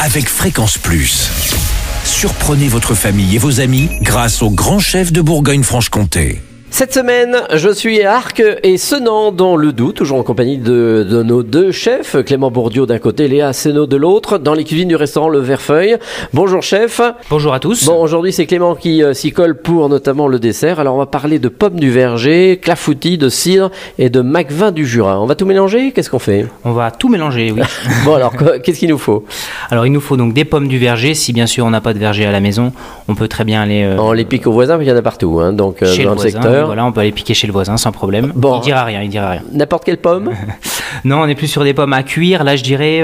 avec Fréquence Plus. Surprenez votre famille et vos amis grâce au grand chef de Bourgogne-Franche-Comté. Cette semaine, je suis à Arques et Senan dans le Doubs, toujours en compagnie de nos deux chefs, Clément Bourdieu d'un côté, Léa Seno de l'autre, dans les cuisines du restaurant Le Verfeuille. Bonjour chef. Bonjour à tous. Bon, aujourd'hui c'est Clément qui s'y colle pour notamment le dessert. Alors on va parler de pommes du verger, clafoutis, de cidre et de Macvin du Jura. On va tout mélanger? Qu'est-ce qu'on fait? On va tout mélanger, oui. Bon alors, qu'est-ce qu'il nous faut? Alors il nous faut donc des pommes du verger. Si bien sûr on n'a pas de verger à la maison, on peut très bien aller... On les pique aux voisins, mais il y en a partout, hein, donc chez dans le voisin, secteur. Voilà, on peut aller piquer chez le voisin sans problème. Bon. Il dira rien. N'importe quelle pomme? Non, on est plus sur des pommes à cuire. Là, je dirais,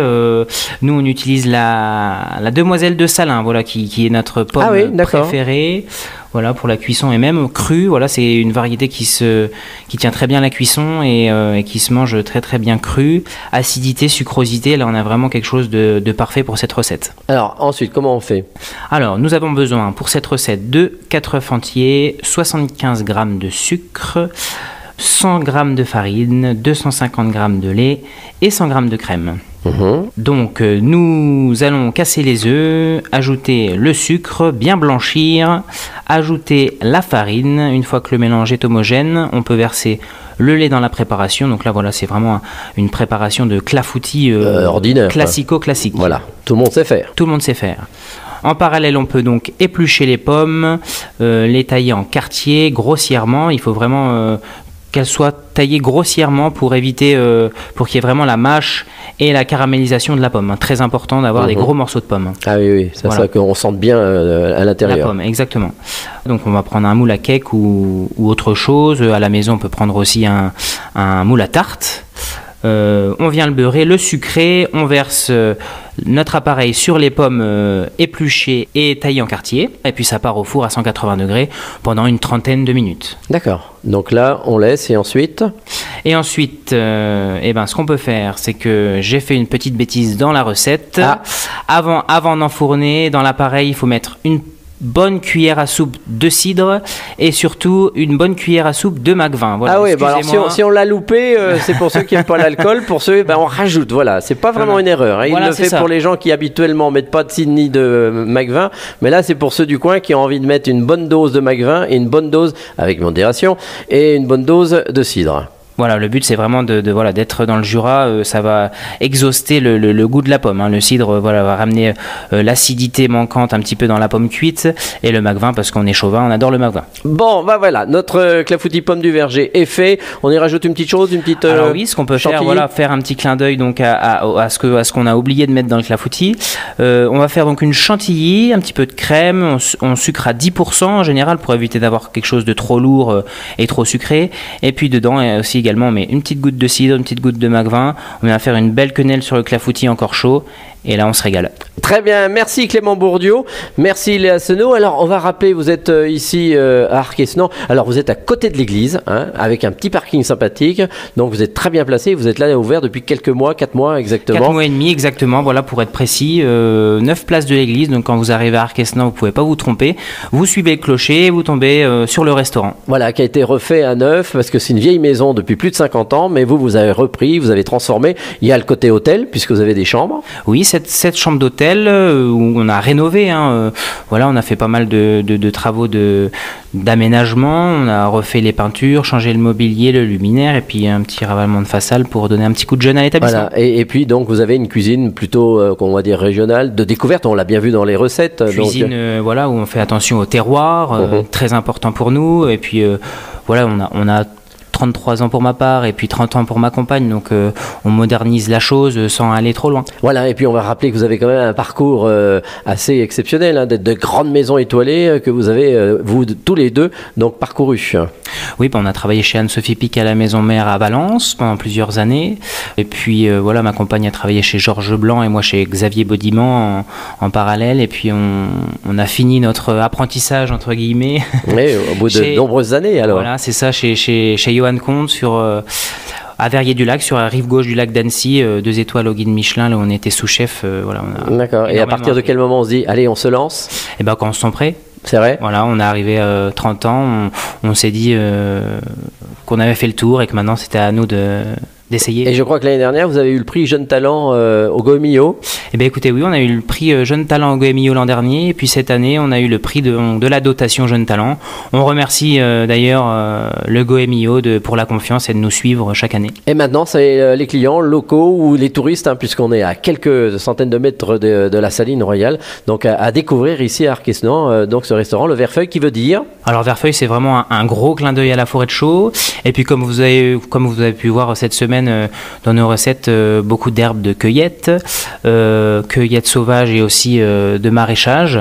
nous, on utilise la demoiselle de Salins, voilà, qui est notre pomme préférée. Voilà, pour la cuisson et même crue. Voilà, c'est une variété qui tient très bien la cuisson et qui se mange très très bien crue. Acidité, sucrosité, là, on a vraiment quelque chose de parfait pour cette recette. Alors, ensuite, comment on fait? Alors, nous avons besoin pour cette recette de 4 œufs entiers, 75 g de sucre, 100 g de farine, 250 g de lait et 100 g de crème. Donc nous allons casser les œufs, ajouter le sucre, bien blanchir, ajouter la farine. Une fois que le mélange est homogène, on peut verser le lait dans la préparation. Donc là voilà, c'est vraiment une préparation de clafoutis ordinaire, classico-classique. Voilà, tout le monde sait faire. Tout le monde sait faire. En parallèle, on peut donc éplucher les pommes, les tailler en quartiers grossièrement. Il faut vraiment qu'elles soient taillées grossièrement pour éviter, pour qu'il y ait vraiment la mâche et la caramélisation de la pomme. Très important d'avoir des gros morceaux de pommes. Ah oui, c'est voilà. Ça qu'on sente bien à l'intérieur. La pomme, exactement. Donc on va prendre un moule à cake ou autre chose. À la maison, on peut prendre aussi un moule à tarte. On vient le beurrer, le sucrer, on verse notre appareil sur les pommes épluchées et taillées en quartier, et puis ça part au four à 180 degrés pendant une trentaine de minutes. D'accord, donc là on laisse et ensuite ce qu'on peut faire, c'est que j'ai fait une petite bêtise dans la recette. Avant d'enfourner, dans l'appareil, il faut mettre une bonne cuillère à soupe de cidre et surtout une bonne cuillère à soupe de Macvin. Voilà, alors si on l'a loupé, c'est pour ceux qui n'aiment pas l'alcool. Pour ceux, on rajoute. Voilà, c'est pas vraiment une erreur. Hein. Il le fait pour les gens qui habituellement mettent pas de cidre ni de Macvin, mais là c'est pour ceux du coin qui ont envie de mettre une bonne dose de Macvin et une bonne dose avec modération et une bonne dose de cidre. Voilà, le but c'est vraiment d'être dans le Jura, ça va exhauster le goût de la pomme. Hein. Le cidre va ramener l'acidité manquante un petit peu dans la pomme cuite et le Macvin parce qu'on est chauvin, on adore le Macvin. Bon, voilà, notre clafoutis pomme du verger est fait. On y rajoute une petite chose, Alors oui, ce qu'on peut faire, faire un petit clin d'œil donc à ce qu'on a oublié de mettre dans le clafoutis. On va faire donc une chantilly, un petit peu de crème, on sucre à 10% en général pour éviter d'avoir quelque chose de trop lourd et trop sucré. Et puis dedans aussi également, mais une petite goutte de cidre, une petite goutte de Macvin. On vient faire une belle quenelle sur le clafoutis encore chaud. Et là, on se régale. Très bien, merci Clément Bourdieu, merci Léa Seno. Alors, on va rappeler, vous êtes ici à Arques et Senan. Alors, vous êtes à côté de l'église, hein, avec un petit parking sympathique. Donc, vous êtes très bien placé. Vous êtes là ouvert depuis quelques mois, 4 mois exactement. 4 mois et demi exactement, voilà, pour être précis. 9 places de l'église. Donc, quand vous arrivez à Arques et Senan, vous ne pouvez pas vous tromper. Vous suivez le clocher et vous tombez sur le restaurant. Voilà, qui a été refait à neuf parce que c'est une vieille maison depuis plus de 50 ans. Mais vous avez repris, vous avez transformé. Il y a le côté hôtel, puisque vous avez des chambres. Oui, cette chambre d'hôtel où on a rénové, voilà, on a fait pas mal de travaux d'aménagement, on a refait les peintures, changé le mobilier, le luminaire et puis un petit ravalement de façade pour donner un petit coup de jeune à l'établissement. Voilà, et puis donc vous avez une cuisine plutôt, qu'on va dire régionale, de découverte, on l'a bien vu dans les recettes. Cuisine, où on fait attention au terroir, très important pour nous, et puis voilà, on a 33 ans pour ma part et puis 30 ans pour ma compagne, donc on modernise la chose sans aller trop loin. Voilà, et puis on va rappeler que vous avez quand même un parcours assez exceptionnel, hein, de grandes maisons étoilées que vous avez, vous tous les deux, donc parcouru. Oui, on a travaillé chez Anne-Sophie Pic à la Maison Mère à Valence pendant plusieurs années, et puis ma compagne a travaillé chez Georges Blanc et moi chez Xavier Baudiment en parallèle, et puis on a fini notre apprentissage entre guillemets. Oui, au bout de nombreuses années alors. Voilà, c'est ça, chez Johan Comte à Verrier-du-Lac, sur la rive gauche du lac d'Annecy, 2 étoiles au guide Michelin, là où on était sous-chef. D'accord, et à partir de quel moment on se dit, allez, on se lance? Et quand on se sent prêt. C'est vrai. Voilà, on est arrivé à 30 ans, on s'est dit qu'on avait fait le tour et que maintenant c'était à nous de d'essayer. Et je crois que l'année dernière, vous avez eu le prix Jeune Talent au Goemio. Eh bien écoutez, oui, on a eu le prix Jeune Talent au Goemio l'an dernier, et puis cette année, on a eu le prix de la dotation Jeune Talent. On remercie d'ailleurs le Goemio pour la confiance et de nous suivre chaque année. Et maintenant, c'est les clients locaux ou les touristes, puisqu'on est à quelques centaines de mètres de la Saline Royale, donc à découvrir ici à Arquesnan, donc ce restaurant, le Verfeuille, qui veut dire... Alors Verfeuille, c'est vraiment un gros clin d'œil à la forêt de Chaux, et puis comme vous avez pu voir cette semaine dans nos recettes, beaucoup d'herbes de cueillette, cueillette sauvage et aussi de maraîchage.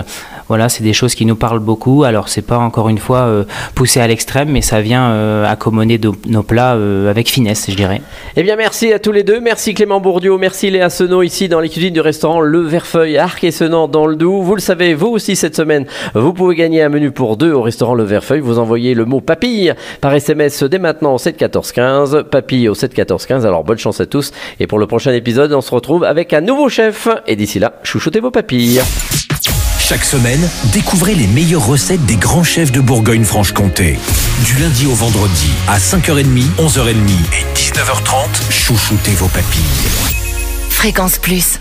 Voilà, c'est des choses qui nous parlent beaucoup. Alors, c'est pas encore une fois poussé à l'extrême, mais ça vient accommoder nos plats avec finesse, je dirais. Eh bien, merci à tous les deux. Merci Clément Bourdieu, merci Léa Senot ici dans les cuisines du restaurant Le Verfeuille à Arquesnan dans le Doubs. Vous le savez, vous aussi cette semaine, vous pouvez gagner un menu pour deux au restaurant Le Verfeuille. Vous envoyez le mot papille par SMS dès maintenant au 7 14 15. Papille au 7 14 15. Alors, bonne chance à tous. Et pour le prochain épisode, on se retrouve avec un nouveau chef. Et d'ici là, chouchoutez vos papilles. Chaque semaine, découvrez les meilleures recettes des grands chefs de Bourgogne-Franche-Comté. Du lundi au vendredi, à 5h30, 11h30 et 19h30, chouchoutez vos papilles. Fréquence Plus.